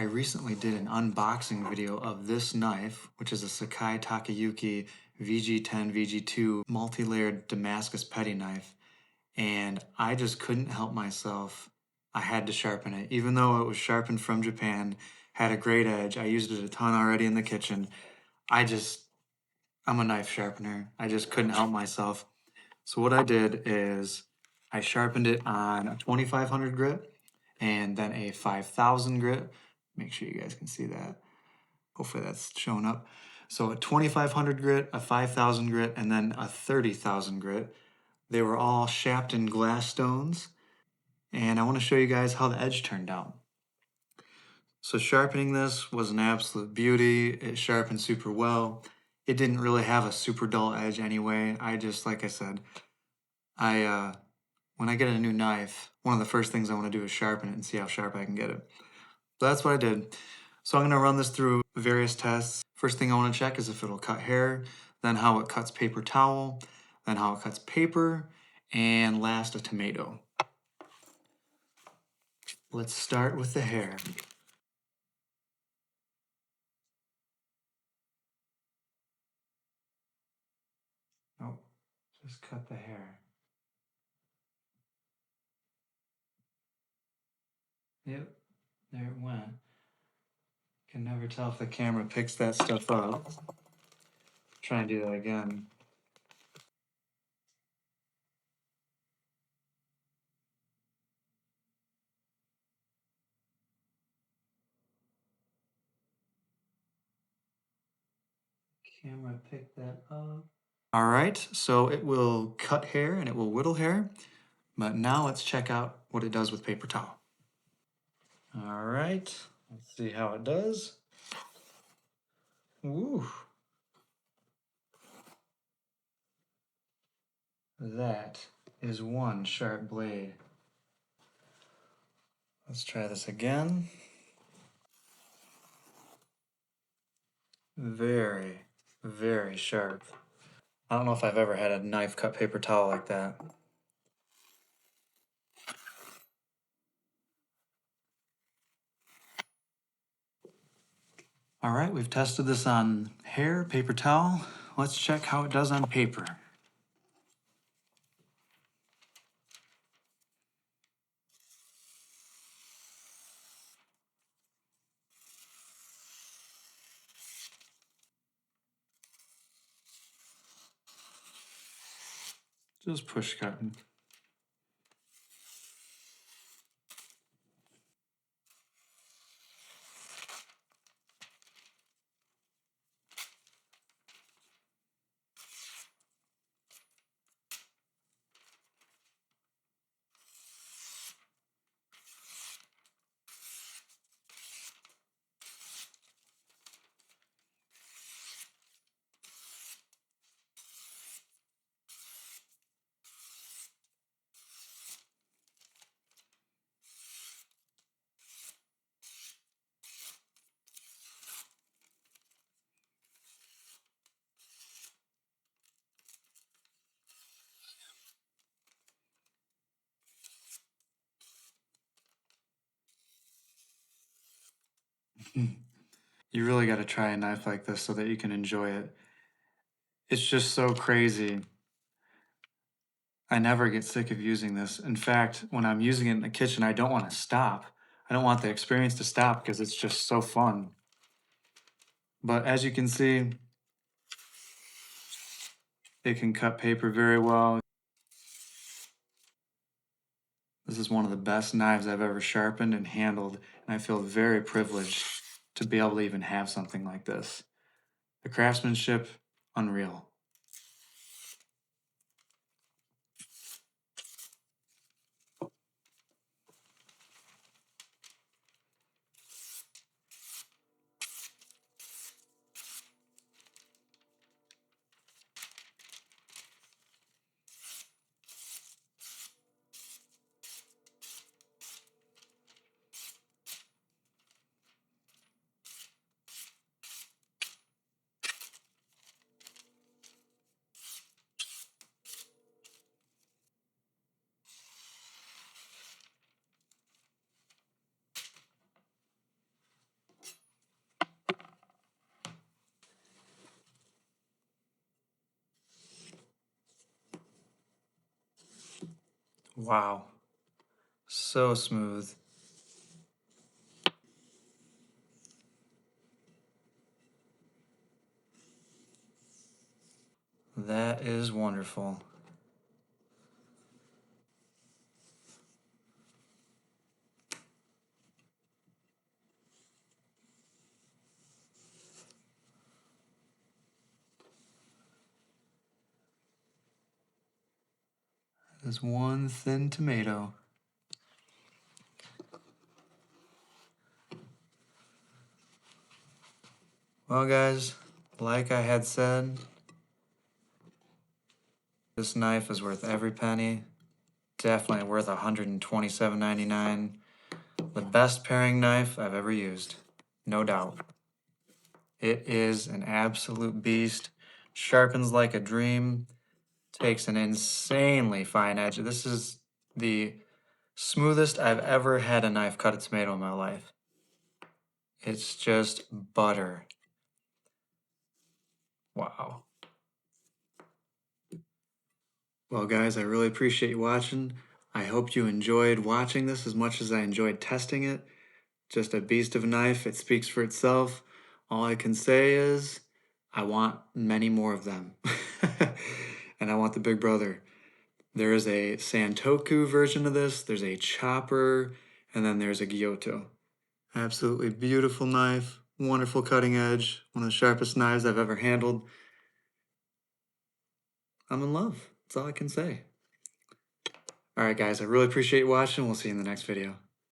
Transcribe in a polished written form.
I recently did an unboxing video of this knife, which is a Sakai Takayuki VG10 VG2 multi-layered Damascus petty knife, and I just couldn't help myself. I had to sharpen it. Even though it was sharpened from Japan, had a great edge, I used it a ton already in the kitchen. I'm a knife sharpener. I just couldn't help myself. So what I did is I sharpened it on a 2500 grit and then a 5000 grit. Make sure you guys can see that. Hopefully that's showing up. So a 2500 grit, a 5000 grit, and then a 30,000 grit. They were all Shapton Glass stones. And I want to show you guys how the edge turned out. So sharpening this was an absolute beauty. It sharpened super well. It didn't really have a super dull edge anyway. Like I said, when I get a new knife, one of the first things I want to do is sharpen it and see how sharp I can get it. So that's what I did. So I'm going to run this through various tests. First thing I want to check is if it'll cut hair, then how it cuts paper towel, then how it cuts paper, and last a tomato. Let's start with the hair. Oh, just cut the hair. Yep, there it went. Can never tell if the camera picks that stuff up. Try and do that again. Camera pick that up. All right, so it will cut hair and it will whittle hair, but now let's check out what it does with paper towel. All right, let's see how it does. Woo. That is one sharp blade. Let's try this again. Very, very sharp. I don't know if I've ever had a knife cut paper towel like that. All right, we've tested this on hair, paper towel. Let's check how it does on paper. Just push cutting. You really got to try a knife like this so that you can enjoy it. It's just so crazy. I never get sick of using this. In fact, when I'm using it in the kitchen, I don't want to stop. I don't want the experience to stop because it's just so fun. But as you can see, it can cut paper very well. This is one of the best knives I've ever sharpened and handled, and I feel very privileged to be able to even have something like this. The craftsmanship, unreal. Wow. So smooth. That is wonderful. There's one thin tomato. Well, guys, like I had said, this knife is worth every penny. Definitely worth $127.99. The best paring knife I've ever used, no doubt. It is an absolute beast. Sharpens like a dream. Takes an insanely fine edge. This is the smoothest I've ever had a knife cut a tomato in my life. It's just butter. Wow. Well, guys, I really appreciate you watching. I hope you enjoyed watching this as much as I enjoyed testing it. Just a beast of a knife. It speaks for itself. All I can say is I want many more of them. And I want the big brother. There is a Santoku version of this, there's a chopper, and then there's a Gyuto. Absolutely beautiful knife, wonderful cutting edge, one of the sharpest knives I've ever handled. I'm in love. That's all I can say. All right, guys, I really appreciate you watching. We'll see you in the next video.